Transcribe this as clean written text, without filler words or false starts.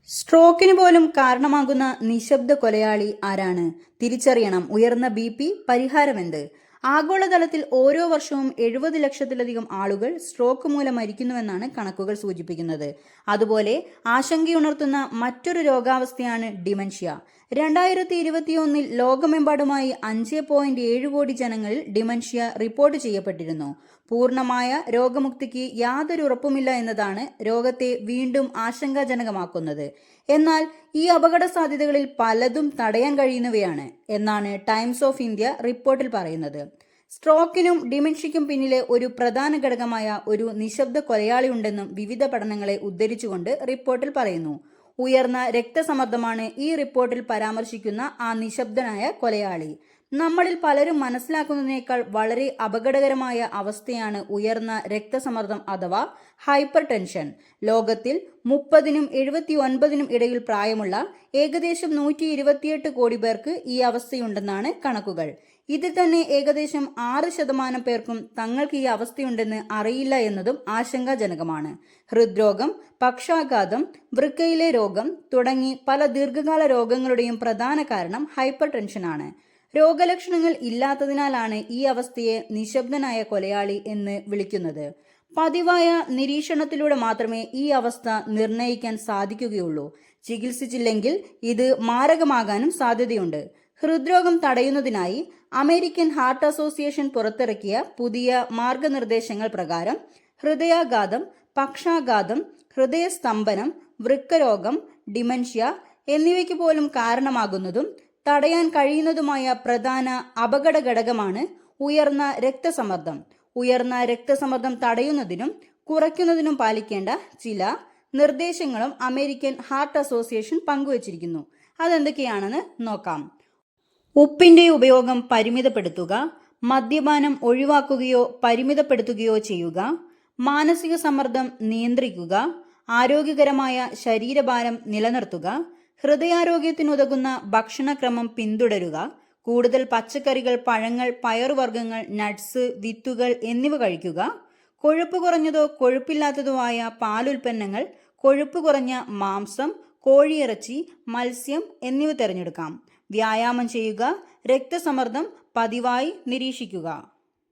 സ്ട്രോക്കിന് പോലും കാരണമാകുന്ന നിശബ്ദ കൊലയാളി ആരാണ്? തിരിച്ചറിയണം. ഉയർന്ന ബി.പി പരിഹാരമെന്ത്? ആഗോളതലത്തിൽ ഓരോ വർഷവും 70 ലക്ഷത്തിലധികം ആളുകൾ സ്ട്രോക്ക് മൂലം മരിക്കുന്നുവെന്നാണ് കണക്കുകൾ സൂചിപ്പിക്കുന്നത്. അതുപോലെ ആശങ്കയുണർത്തുന്ന മറ്റൊരു രോഗാവസ്ഥയാണ് ഡിമെൻഷ്യ. 2021 ലോകമെമ്പാടുമായി 5.7 കോടി ജനങ്ങളിൽ ഡിമെൻഷ്യ റിപ്പോർട്ട് ചെയ്യപ്പെട്ടിരുന്നു. പൂർണ്ണമായ രോഗമുക്തിക്ക് യാതൊരു ഉറപ്പുമില്ല എന്നതാണ് രോഗത്തെ വീണ്ടും ആശങ്കാജനകമാക്കുന്നത്. എന്നാൽ ഈ അപകട സാധ്യതകളിൽ പലതും തടയാൻ കഴിയുന്നവയാണ് എന്നാണ് ടൈംസ് ഓഫ് ഇന്ത്യ റിപ്പോർട്ടിൽ പറയുന്നത്. സ്ട്രോക്കിനും ഡിമെൻഷ്യയ്ക്കും പിന്നിലെ ഒരു പ്രധാന ഘടകമായ ഒരു നിശബ്ദ കൊലയാളി ഉണ്ടെന്നും വിവിധ പഠനങ്ങളെ ഉദ്ധരിച്ചുകൊണ്ട് റിപ്പോർട്ടിൽ പറയുന്നു. ഉയർന്ന രക്തസമ്മർദ്ദമാണ് ഈ റിപ്പോർട്ടിൽ പരാമർശിക്കുന്ന ആ നിശബ്ദനായ കൊലയാളി. നമ്മളിൽ പലരും മനസ്സിലാക്കുന്നതിനേക്കാൾ വളരെ അപകടകരമായ അവസ്ഥയാണ് ഉയർന്ന രക്തസമ്മർദ്ദം അഥവാ ഹൈപ്പർ ടെൻഷൻ. ലോകത്തിൽ 30-നും 79-നും ഇടയിൽ പ്രായമുള്ള ഏകദേശം 128 കോടി പേർക്ക് ഈ അവസ്ഥയുണ്ടെന്നാണ് കണക്കുകൾ. ഇതിൽ തന്നെ ഏകദേശം 6% പേർക്കും തങ്ങൾക്ക് ഈ അവസ്ഥയുണ്ടെന്ന് അറിയില്ല എന്നതും ആശങ്കാജനകമാണ്. ഹൃദ്രോഗം, പക്ഷാഘാതം, വൃക്കയിലെ രോഗം തുടങ്ങി പല ദീർഘകാല രോഗങ്ങളുടെയും പ്രധാന കാരണം ഹൈപ്പർ ടെൻഷനാണ്. രോഗലക്ഷണങ്ങൾ ഇല്ലാത്തതിനാലാണ് ഈ അവസ്ഥയെ നിശബ്ദനായ കൊലയാളി എന്ന് വിളിക്കുന്നത്. പതിവായ നിരീക്ഷണത്തിലൂടെ മാത്രമേ ഈ അവസ്ഥ നിർണ്ണയിക്കാൻ സാധിക്കുകയുള്ളൂ. ചികിത്സിച്ചില്ലെങ്കിൽ ഇത് മാരകമാകാനും സാധ്യതയുണ്ട്. ഹൃദ്രോഗം തടയുന്നതിനായി അമേരിക്കൻ ഹാർട്ട് അസോസിയേഷൻ പുറത്തിറക്കിയ പുതിയ മാർഗനിർദ്ദേശങ്ങൾ പ്രകാരം ഹൃദയാഘാതം, പക്ഷാഘാതം, ഹൃദയസ്തംഭനം, വൃക്കരോഗം, ഡിമെൻഷ്യ എന്നിവയ്ക്ക് പോലും കാരണമാകുന്നതും തടയാൻ കഴിയുന്നതുമായ പ്രധാന അപകട ഘടകമാണ് ഉയർന്ന രക്തസമ്മർദ്ദം. ഉയർന്ന രക്തസമ്മർദ്ദം തടയുന്നതിനും കുറയ്ക്കുന്നതിനും പാലിക്കേണ്ട ചില നിർദ്ദേശങ്ങളും അമേരിക്കൻ ഹാർട്ട് അസോസിയേഷൻ പങ്കുവച്ചിരിക്കുന്നു. അതെന്തൊക്കെയാണെന്ന് നോക്കാം. ഉപ്പിന്റെ ഉപയോഗം പരിമിതപ്പെടുത്തുക, മദ്യപാനം ഒഴിവാക്കുകയോ പരിമിതപ്പെടുത്തുകയോ ചെയ്യുക, മാനസിക സമ്മർദ്ദം നിയന്ത്രിക്കുക, ആരോഗ്യകരമായ ശരീരഭാരം നിലനിർത്തുക, ഹൃദയാരോഗ്യത്തിനുതകുന്ന ഭക്ഷണക്രമം പിന്തുടരുക, കൂടുതൽ പച്ചക്കറികൾ, പഴങ്ങൾ, പയറുവർഗ്ഗങ്ങൾ, നട്ട്സ്, വിത്തുകൾ എന്നിവ കഴിക്കുക, കൊഴുപ്പ് കുറഞ്ഞതോ കൊഴുപ്പില്ലാത്തതോ ആയ പാലുൽപ്പന്നങ്ങൾ, കൊഴുപ്പ് കുറഞ്ഞ മാംസം, കോഴിയിറച്ചി, മത്സ്യം എന്നിവ തിരഞ്ഞെടുക്കാം. വ്യായാമം ചെയ്യുക, രക്തസമ്മർദ്ദം പതിവായി നിരീക്ഷിക്കുക.